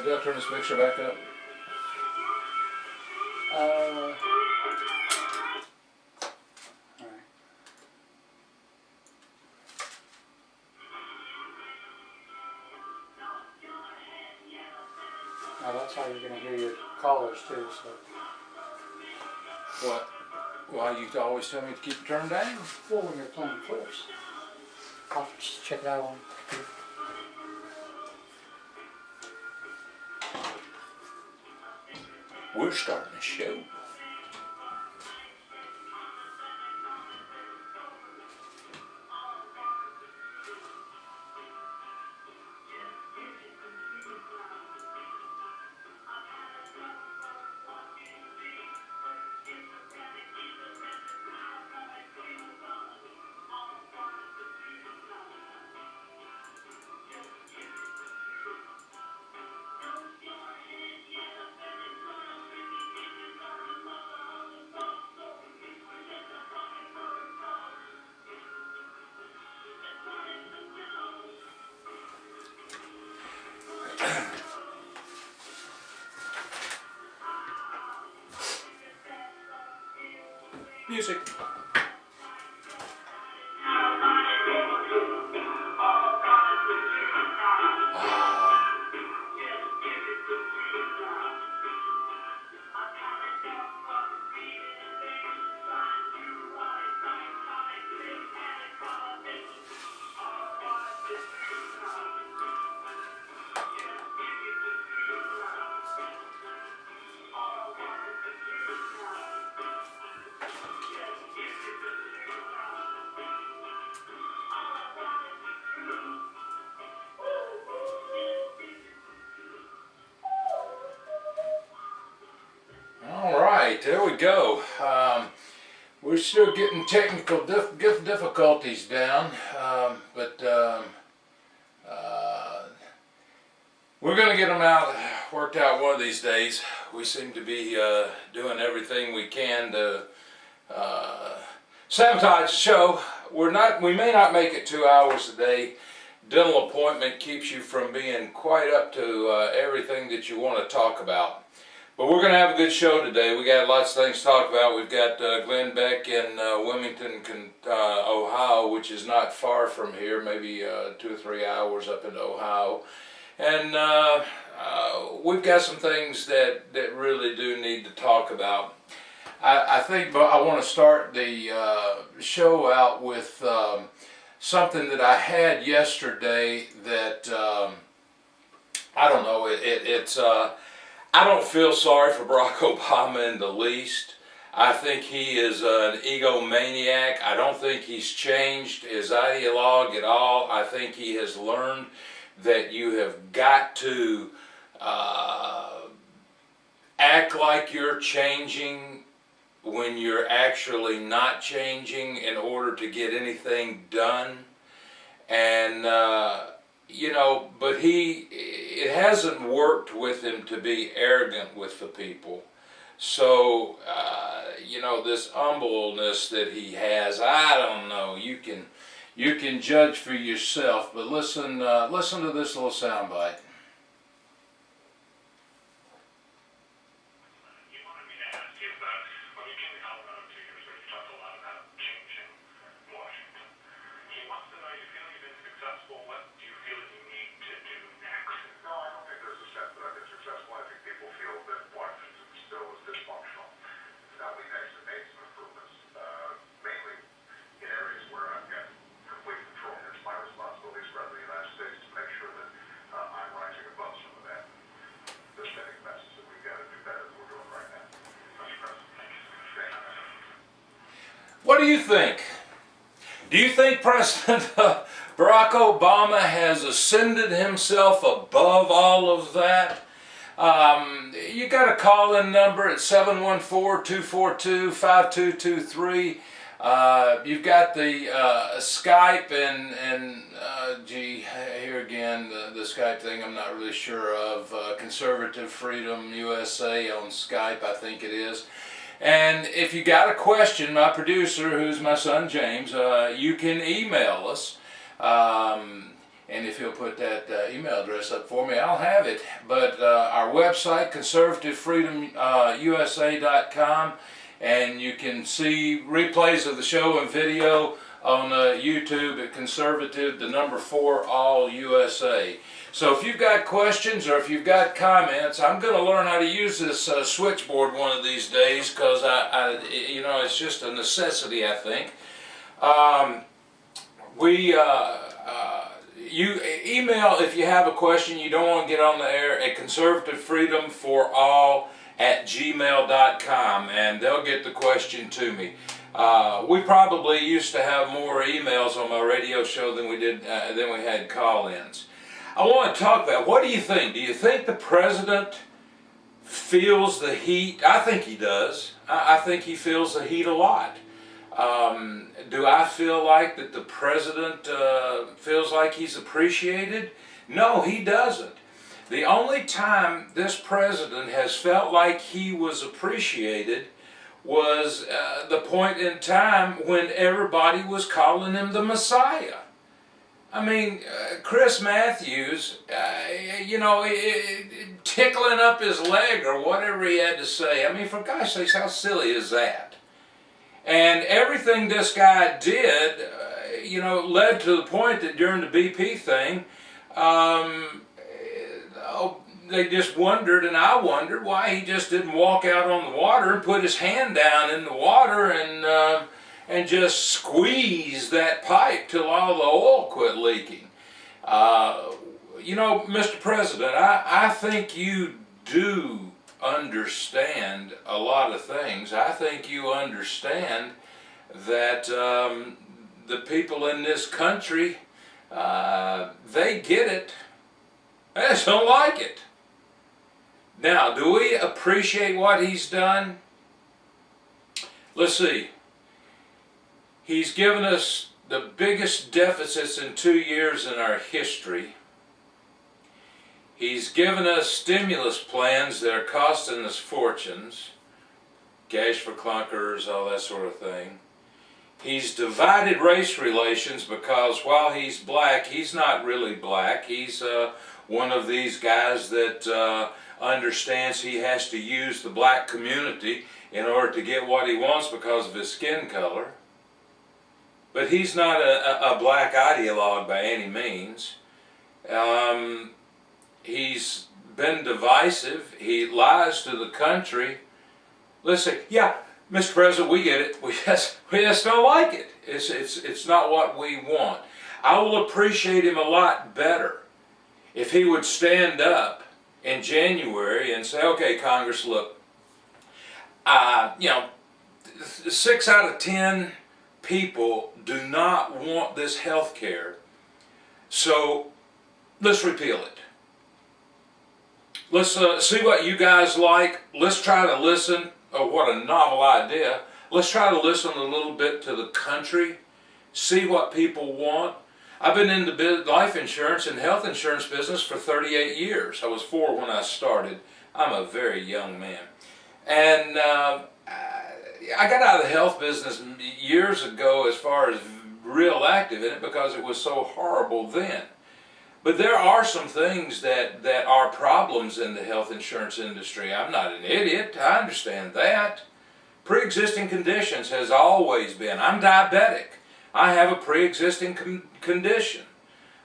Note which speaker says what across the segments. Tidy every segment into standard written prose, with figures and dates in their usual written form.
Speaker 1: Did I turn this mixer back up?
Speaker 2: Alright. Now that's how you're going to hear your callers too. So.
Speaker 1: What? Why you always tell me to keep it turned down?
Speaker 2: Well, when you're playing flips, I'll just check it out on the computer.
Speaker 1: We're starting a show. Music. There we go. We're still getting technical difficulties down, but we're going to get them worked out one of these days. We seem to be doing everything we can to sabotage the show. We may not make it 2 hours a day. Dental appointment keeps you from being quite up to everything that you want to talk about. But we're going to have a good show today. We got lots of things to talk about. We've got Glenn Beck in Wilmington, Ohio, which is not far from here, maybe 2 or 3 hours up into Ohio. And we've got some things that really do need to talk about. I think I want to start the show out with something that I had yesterday that, I don't know, it's... I don't feel sorry for Barack Obama in the least. I think he is an egomaniac. I don't think he's changed his ideologue at all. I think he has learned that you have got to act like you're changing when you're actually not changing in order to get anything done. And you know, but it hasn't worked with him to be arrogant with the people. So, you know, this humbleness that he has, I don't know. You can judge for yourself. But listen to this little soundbite. What do you think? Do you think President Barack Obama has ascended himself above all of that? You got a call-in number at 714-242-5223. You've got the Skype and gee, here again, the Skype thing I'm not really sure of. Conservative Freedom USA on Skype, I think it is. And if you got a question, my producer, who's my son James, you can email us. And if he'll put that email address up for me, I'll have it. But our website, conservativefreedomusa.com, and you can see replays of the show and video on YouTube at Conservative, the number 4, All USA. So if you've got questions or if you've got comments, I'm going to learn how to use this switchboard one of these days, because you know, it's just a necessity, I think. You email if you have a question you don't want to get on the air at conservativefreedomforall@gmail.com, and they'll get the question to me. We probably used to have more emails on my radio show than we had call-ins. I want to talk about, what do you think? Do you think the president feels the heat? I think he does. I think he feels the heat a lot. Do I feel like that the president feels like he's appreciated? No, he doesn't. The only time this president has felt like he was appreciated was the point in time when everybody was calling him the Messiah. I mean, Chris Matthews, you know, tickling up his leg or whatever he had to say. I mean, for gosh sakes, how silly is that? And everything this guy did, you know, led to the point that during the BP thing, they just wondered, and I wondered, why he just didn't walk out on the water and put his hand down in the water and just squeeze that pipe till all the oil quit leaking. You know, Mr. President, I think you do understand a lot of things. I think you understand that the people in this country, they get it. They just don't like it. Now, do we appreciate what he's done? Let's see. He's given us the biggest deficits in 2 years in our history. He's given us stimulus plans that are costing us fortunes, cash for clunkers, all that sort of thing. He's divided race relations, because while he's black, he's not really black. He's one of these guys that understands he has to use the black community in order to get what he wants because of his skin color. But he's not a black ideologue by any means. He's been divisive. He lies to the country. Listen, yeah, Mr. President, we get it. We just don't like it. It's not what we want. I will appreciate him a lot better if he would stand up in January and say, okay, Congress, look, you know, 6 out of 10 people do not want this health care, so let's repeal it. Let's see what you guys like. Let's try to listen. Oh, what a novel idea. Let's try to listen a little bit to the country, see what people want. I've been in the life insurance and health insurance business for 38 years. I was 4 when I started. I'm a very young man. And I got out of the health business years ago as far as real active in it, because it was so horrible then. But there are some things that are problems in the health insurance industry. I'm not an idiot. I understand that. Pre-existing conditions has always been. I'm diabetic. I have a pre-existing condition.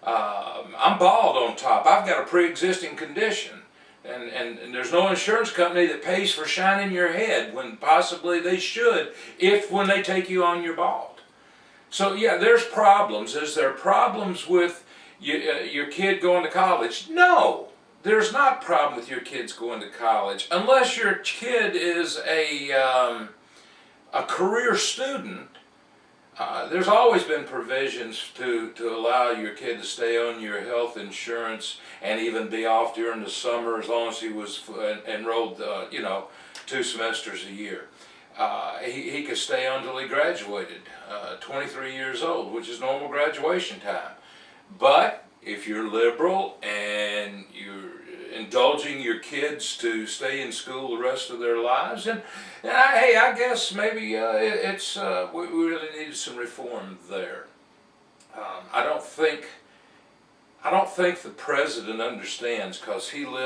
Speaker 1: I'm bald on top. I've got a pre-existing condition. And there's no insurance company that pays for shining your head when possibly they should, when they take you on your bald. So yeah, there's problems. Is there problems with your kid going to college? No, there's not a problem with your kids going to college, unless your kid is a career student. There's always been provisions to allow your kid to stay on your health insurance and even be off during the summer, as long as he was enrolled, 2 semesters a year. He could stay on until he graduated, 23 years old, which is normal graduation time. But if you're liberal and you're indulging your kids to stay in school the rest of their lives, and hey, I guess maybe we really needed some reform there. I don't think I don't think the president understands, because he lives